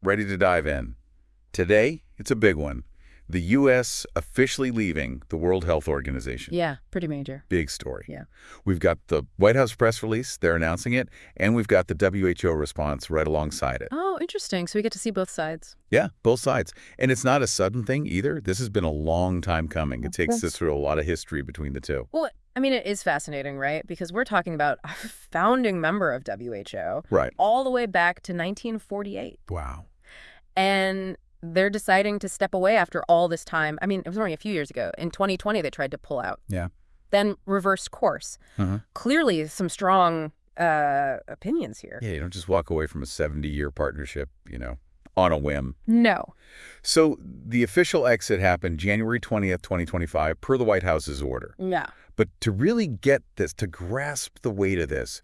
ready to dive in. Today, it's a big one. The U.S. officially leaving the World Health Organization. Yeah, pretty major. Big story. Yeah. We've got the White House press release, they're announcing it, and we've got the WHO response right alongside it. Oh, interesting. So we get to see both sides. Yeah, both sides. And it's not a sudden thing either. This has been a long time coming. It takes us through a lot of history between the two. Well, I mean, it is fascinating, right? Because we're talking about a founding member of WHO. Right. All the way back to 1948. Wow. And they're deciding to step away after all this time. I mean, it was only a few years ago. In 2020, they tried to pull out. Yeah. Then reversed course. Clearly, some strong opinions here. Yeah, you don't just walk away from a 70-year partnership, on a whim. No. So the official exit happened January 20th, 2025, per the White House's order. Yeah. But to really get this, to grasp the weight of this,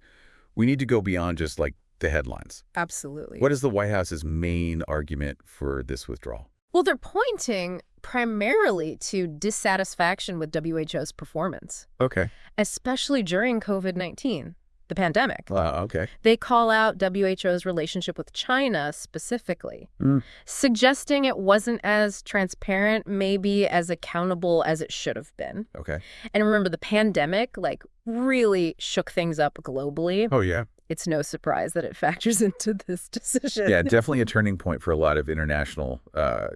we need to go beyond just like the headlines. Absolutely. What is the White House's main argument for this withdrawal? Well, they're pointing primarily to dissatisfaction with WHO's performance. Okay. Especially during COVID-19, the pandemic. Okay. They call out WHO's relationship with China specifically, suggesting it wasn't as transparent, maybe as accountable as it should have been. Okay. And remember, the pandemic, really shook things up globally. Oh, yeah. It's no surprise that it factors into this decision. Yeah, definitely a turning point for a lot of international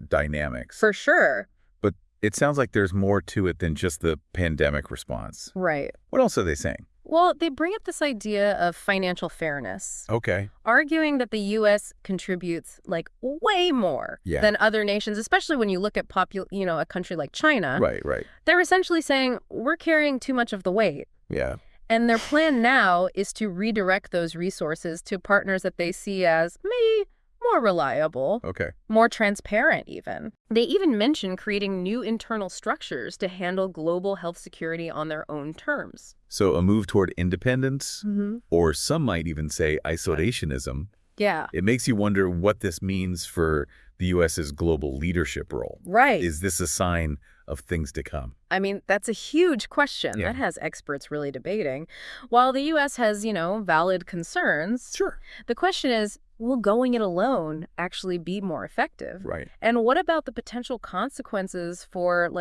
dynamics. For sure. But it sounds like there's more to it than just the pandemic response. Right. What else are they saying? Well, they bring up this idea of financial fairness. Okay. Arguing that the U.S. contributes, way more than other nations, especially when you look at, a country like China. Right. They're essentially saying, we're carrying too much of the weight. Yeah. And their plan now is to redirect those resources to partners that they see as maybe more reliable, more transparent even. They even mention creating new internal structures to handle global health security on their own terms. So a move toward independence, or some might even say isolationism. Yeah. It makes you wonder what this means for the U.S.'s global leadership role. Right. Is this a sign of things to come? I mean, that's a huge question. Yeah. That has experts really debating. While the U.S. has, valid concerns, Sure. the question is, will going it alone actually be more effective? Right. And what about the potential consequences for,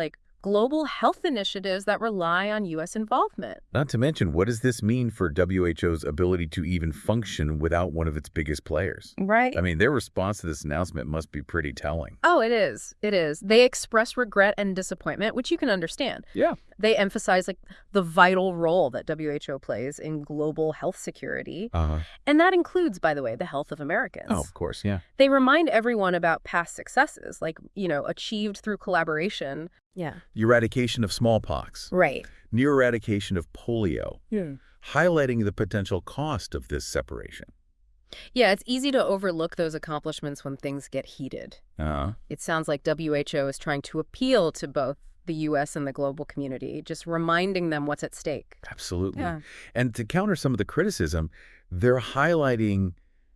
global health initiatives that rely on U.S. involvement? Not to mention, what does this mean for WHO's ability to even function without one of its biggest players? Right. I mean, their response to this announcement must be pretty telling. Oh, it is. It is. They express regret and disappointment, which you can understand. Yeah. They emphasize the vital role that WHO plays in global health security. And that includes, by the way, the health of Americans. Oh, of course, yeah. They remind everyone about past successes, achieved through collaboration. Yeah. Eradication of smallpox. Right. Near eradication of polio. Yeah. Highlighting the potential cost of this separation. Yeah, it's easy to overlook those accomplishments when things get heated. It sounds like WHO is trying to appeal to both the U.S. and the global community, just reminding them what's at stake. Absolutely. Yeah. And to counter some of the criticism, they're highlighting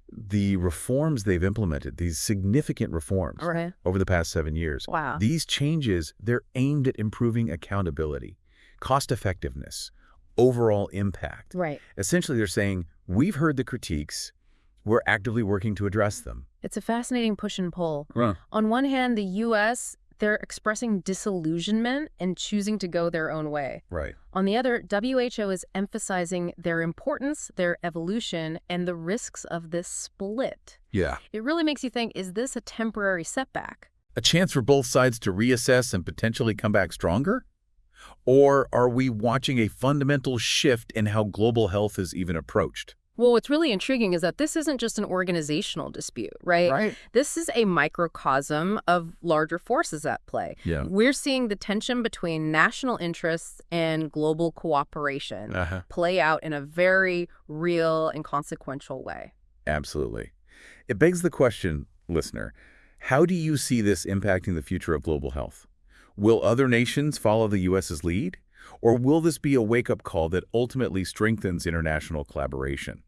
the reforms they've implemented, these significant reforms over the past 7 years. Wow. These changes, they're aimed at improving accountability, cost effectiveness, overall impact. Right. Essentially, they're saying, we've heard the critiques, we're actively working to address them. It's a fascinating push and pull. On one hand, the U.S., they're expressing disillusionment and choosing to go their own way. Right. On the other, WHO is emphasizing their importance, their evolution, and the risks of this split. Yeah. It really makes you think, is this a temporary setback? A chance for both sides to reassess and potentially come back stronger? Or are we watching a fundamental shift in how global health is even approached? Well, what's really intriguing is that this isn't just an organizational dispute, right? Right. This is a microcosm of larger forces at play. Yeah. We're seeing the tension between national interests and global cooperation play out in a very real and consequential way. Absolutely. It begs the question, listener, how do you see this impacting the future of global health? Will other nations follow the U.S.'s lead? Or will this be a wake-up call that ultimately strengthens international collaboration?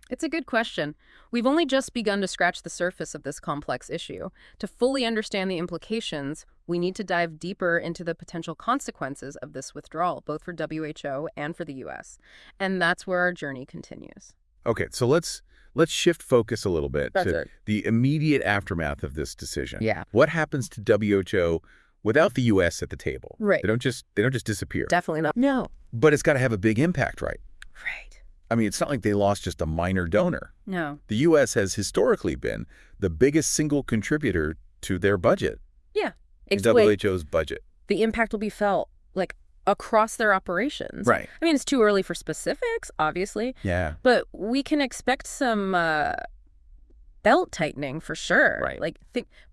It's a good question. We've only just begun to scratch the surface of this complex issue. To fully understand the implications, we need to dive deeper into the potential consequences of this withdrawal, both for WHO and for the U.S. And that's where our journey continues. Okay, so let's let's shift focus a little bit That's to it. the immediate aftermath of this decision. Yeah. What happens to WHO without the U.S. at the table? Right. They don't just disappear. Definitely not. No. But it's got to have a big impact, right? Right. I mean, it's not like they lost just a minor donor. No. The U.S. has historically been the biggest single contributor to their budget. Yeah. WHO's budget. The impact will be felt, like, across their operations. Right. I mean, it's too early for specifics, obviously. Yeah. But we can expect some belt tightening for sure. Right. Like,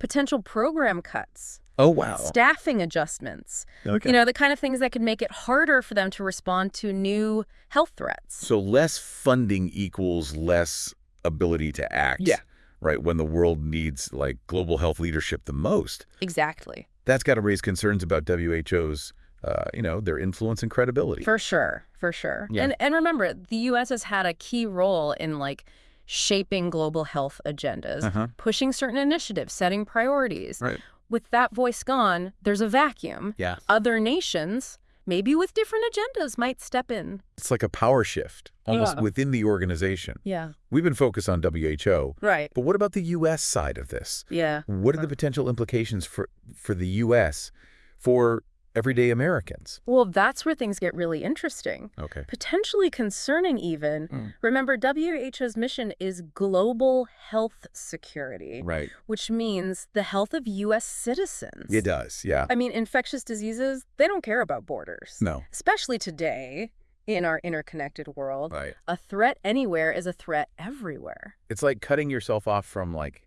potential program cuts. Oh, wow. Staffing adjustments. Okay. You know, the kind of things that could make it harder for them to respond to new health threats. So less funding equals less ability to act. Yeah. Right, when the world needs, like, global health leadership the most. Exactly. That's got to raise concerns about WHO's, their influence and credibility. For sure. For sure. Yeah. And remember, the U.S. has had a key role in, like, shaping global health agendas, pushing certain initiatives, setting priorities. Right. With that voice gone, there's a vacuum. Yeah. Other nations, maybe with different agendas, might step in. It's like a power shift, almost within the organization. Yeah. We've been focused on WHO. Right. But what about the U.S. side of this? Yeah. What are the potential implications for the U.S. for everyday Americans? Well, that's where things get really interesting. Okay. Potentially concerning even. Remember, WHO's mission is global health security. Right. Which means the health of U.S. citizens. It does, yeah. I mean, infectious diseases, they don't care about borders. No. Especially today in our interconnected world. Right. A threat anywhere is a threat everywhere. It's like cutting yourself off from, like,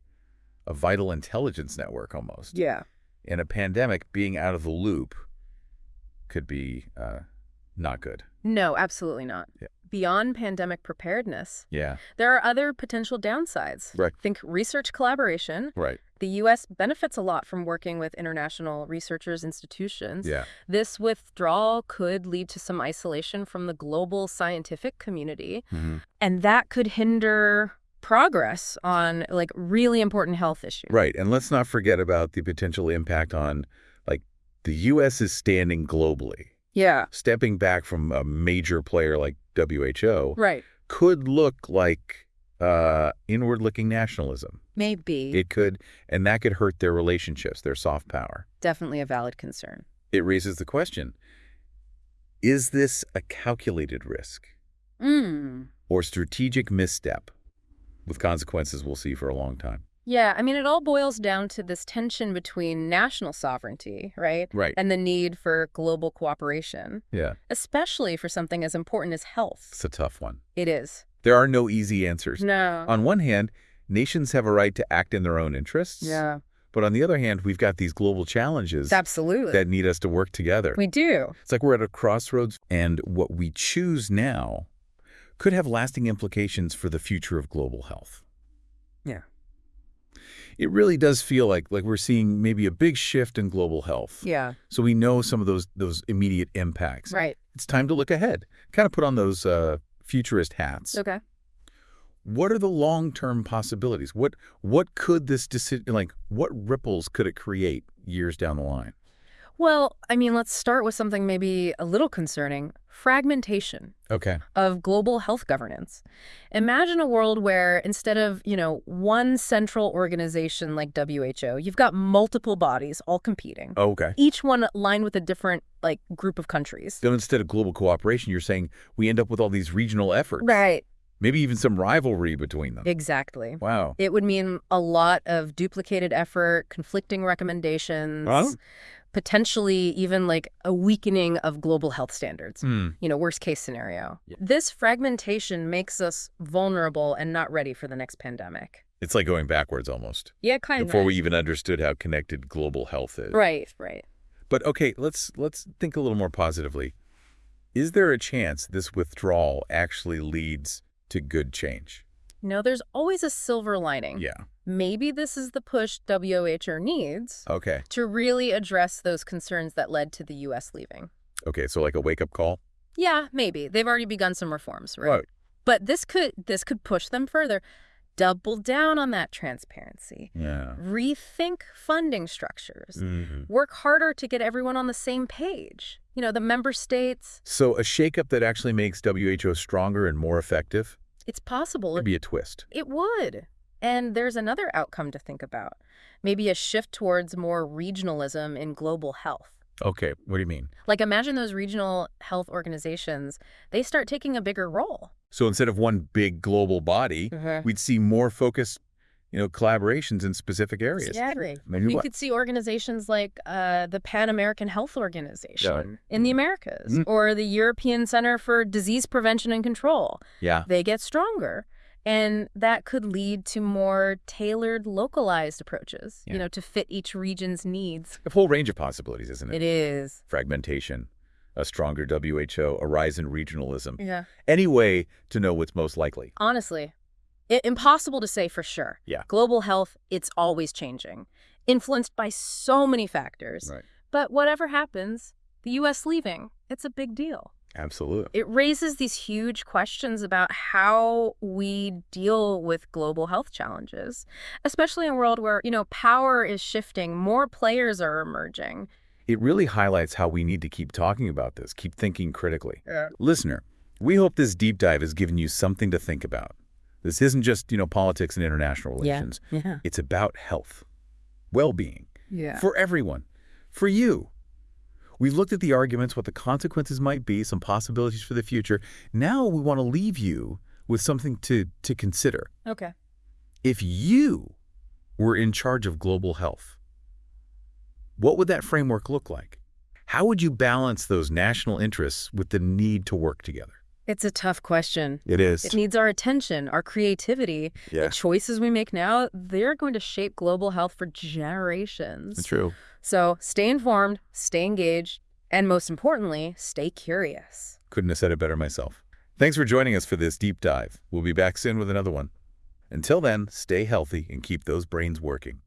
a vital intelligence network almost. Yeah. In a pandemic, being out of the loop could be not good. No, absolutely not. Yeah. Beyond pandemic preparedness, Yeah. there are other potential downsides. Right. Think research collaboration. Right. The U.S. benefits a lot from working with international researchers' institutions. Yeah. This withdrawal could lead to some isolation from the global scientific community, and that could hinder progress on, like, really important health issues. Right. And let's not forget about the potential impact on, like, the U.S. is standing globally. Yeah. Stepping back from a major player like WHO Right. could look like inward-looking nationalism. Maybe. It could, and that could hurt their relationships, their soft power. Definitely a valid concern. It raises the question, is this a calculated risk or strategic misstep with consequences we'll see for a long time? Yeah, I mean, it all boils down to this tension between national sovereignty, right? Right. And the need for global cooperation. Yeah. Especially for something as important as health. It's a tough one. It is. There are no easy answers. No. On one hand, nations have a right to act in their own interests. Yeah. But on the other hand, we've got these global challenges Absolutely. that need us to work together. We do. It's like we're at a crossroads, and what we choose now could have lasting implications for the future of global health. Yeah. It really does feel like we're seeing maybe a big shift in global health. Yeah. So we know some of those immediate impacts. Right. It's time to look ahead. Kind of put on those futurist hats. Okay. What are the long-term possibilities? What could this decision, like, what ripples could it create years down the line? Well, I mean, let's start with something maybe a little concerning. Fragmentation Okay. of global health governance. Imagine a world where instead of, one central organization like WHO, you've got multiple bodies all competing. Okay. Each one aligned with a different, group of countries. So instead of global cooperation, you're saying we end up with all these regional efforts. Right. Maybe even some rivalry between them. Exactly. Wow. It would mean a lot of duplicated effort, conflicting recommendations, potentially even a weakening of global health standards. Worst case scenario. Yeah. This fragmentation makes us vulnerable and not ready for the next pandemic. It's like going backwards almost. Yeah, kind of. Before we even understood how connected global health is. Right, right. But okay, let's think a little more positively. Is there a chance this withdrawal actually leads to good change? There's always a silver lining. Yeah. Maybe this is the push WHO needs to really address those concerns that led to the U.S. leaving. Okay, so like a wake-up call? Yeah, maybe. They've already begun some reforms, right? But this could push them further. Double down on that transparency. Yeah. Rethink funding structures. Work harder to get everyone on the same page. The member states. So a shakeup that actually makes WHO stronger and more effective? It's possible. It'd be a twist. It would. And there's another outcome to think about. Maybe a shift towards more regionalism in global health. Okay, what do you mean? Like, imagine those regional health organizations, they start taking a bigger role. So instead of one big global body, we'd see more focused, collaborations in specific areas. Exactly. Maybe You could see organizations like the Pan American Health Organization Yeah. in the Americas, or the European Center for Disease Prevention and Control. Yeah. They get stronger. And that could lead to more tailored, localized approaches, to fit each region's needs. A whole range of possibilities, isn't it? It is. Fragmentation, a stronger WHO, a rise in regionalism. Yeah. Any way to know what's most likely. Honestly, impossible to say for sure. Yeah. Global health, it's always changing, influenced by so many factors. Right. But whatever happens, the U.S. leaving, it's a big deal. Absolutely. It raises these huge questions about how we deal with global health challenges, especially in a world where, power is shifting, more players are emerging. It really highlights how we need to keep talking about this, keep thinking critically. Listener, we hope this deep dive has given you something to think about. This isn't just, politics and international relations. Yeah. It's about health, well-being, for everyone, for you. We've looked at the arguments, what the consequences might be, some possibilities for the future. Now we want to leave you with something to consider. Okay. If you were in charge of global health, what would that framework look like? How would you balance those national interests with the need to work together? It's a tough question. It is. It needs our attention, our creativity. Yeah. The choices we make now, they're going to shape global health for generations. It's true. So stay informed, stay engaged, and most importantly, stay curious. Couldn't have said it better myself. Thanks for joining us for this deep dive. We'll be back soon with another one. Until then, stay healthy and keep those brains working.